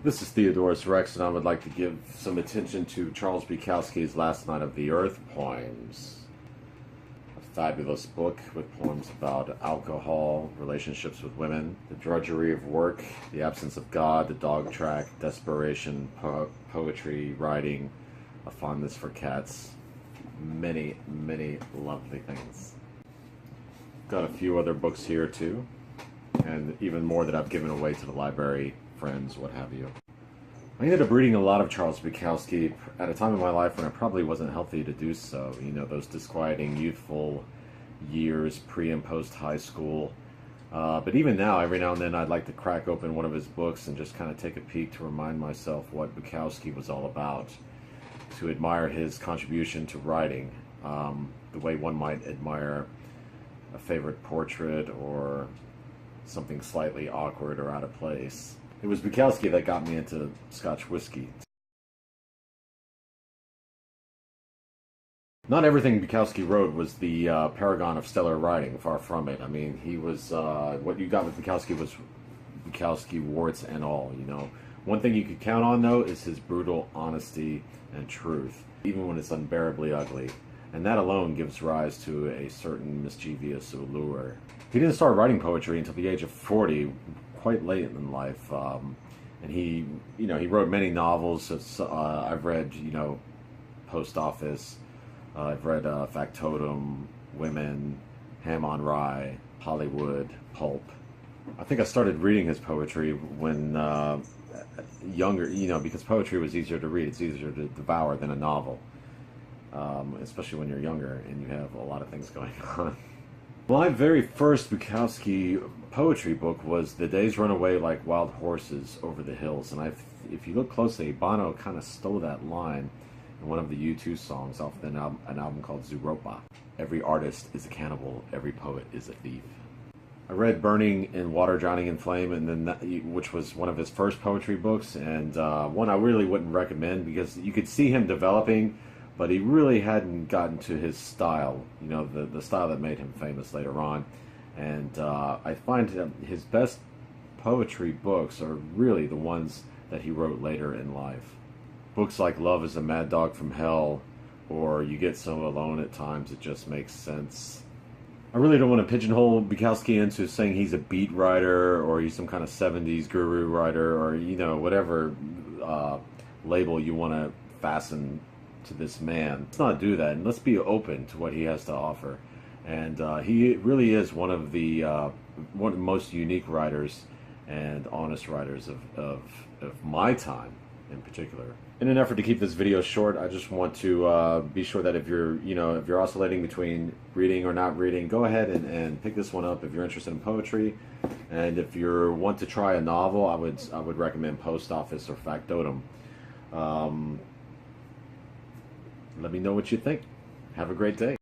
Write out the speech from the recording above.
This is Theodorus Rex, and I would like to give some attention to Charles Bukowski's Last Night of the Earth poems. A fabulous book with poems about alcohol, relationships with women, the drudgery of work, the absence of God, the dog track, desperation, poetry, writing, a fondness for cats, many, many lovely things. Got a few other books here too, and even more that I've given away to the library, friends, what have you. I ended up reading a lot of Charles Bukowski at a time in my life when I probably wasn't healthy to do so. You know, those disquieting youthful years pre and post high school. But even now, every now and then I'd like to crack open one of his books and just kind of take a peek to remind myself what Bukowski was all about, to admire his contribution to writing, the way one might admire a favorite portrait or something slightly awkward or out of place. It was Bukowski that got me into Scotch whiskey. Not everything Bukowski wrote was the paragon of stellar writing, far from it. I mean, he was, what you got with Bukowski was Bukowski warts and all, you know. One thing you could count on, though, is his brutal honesty and truth, even when it's unbearably ugly. And that alone gives rise to a certain mischievous allure. He didn't start writing poetry until the age of 40, quite late in life, and he wrote many novels. I've read, Post Office, I've read Factotum, Women, Ham on Rye, Hollywood, Pulp. I think I started reading his poetry when younger, because poetry was easier to read. It's easier to devour than a novel, especially when you're younger and you have a lot of things going on. My very first Bukowski poetry book was The Days Run Away Like Wild Horses Over the Hills, and if you look closely, Bono kind of stole that line in one of the U2 songs off an album called Zooropa. Every artist is a cannibal, every poet is a thief. I read Burning in Water, Drowning in Flame, and then which was one of his first poetry books, and one I really wouldn't recommend because you could see him developing, but he really hadn't gotten to his style, the style that made him famous later on. And I find his best poetry books are really the ones that he wrote later in life. Books like Love is a Mad Dog from Hell, or You Get So Alone at Times It Just Makes Sense. I really don't want to pigeonhole Bukowski into saying he's a beat writer, or he's some kind of 70s guru writer, or, whatever label you want to fasten to this man. Let's not do that, and let's be open to what he has to offer. And he really is one of the most unique writers and honest writers of my time in particular. In an effort to keep this video short, I just want to be sure that if you're oscillating between reading or not reading, go ahead and pick this one up if you're interested in poetry. And if you want to try a novel, I would recommend Post Office or Factotum. Let me know what you think. Have a great day.